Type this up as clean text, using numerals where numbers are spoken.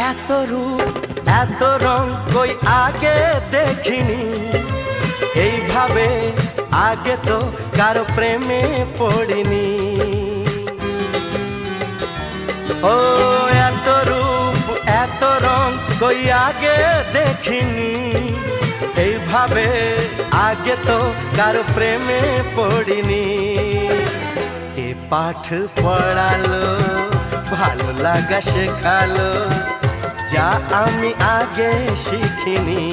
এত রূপ এত রং কই আগে দেখিনি, এইভাবে আগে তো কারো প্রেমে পড়িনি। ও এত রূপ এত রং কই আগে দেখিনি, এইভাবে আগে তো কারো প্রেমে পড়িনি। কে পাঠ পড়ালো, ভালো লাগা শেখালো, যা আমি আগে শিখিনি।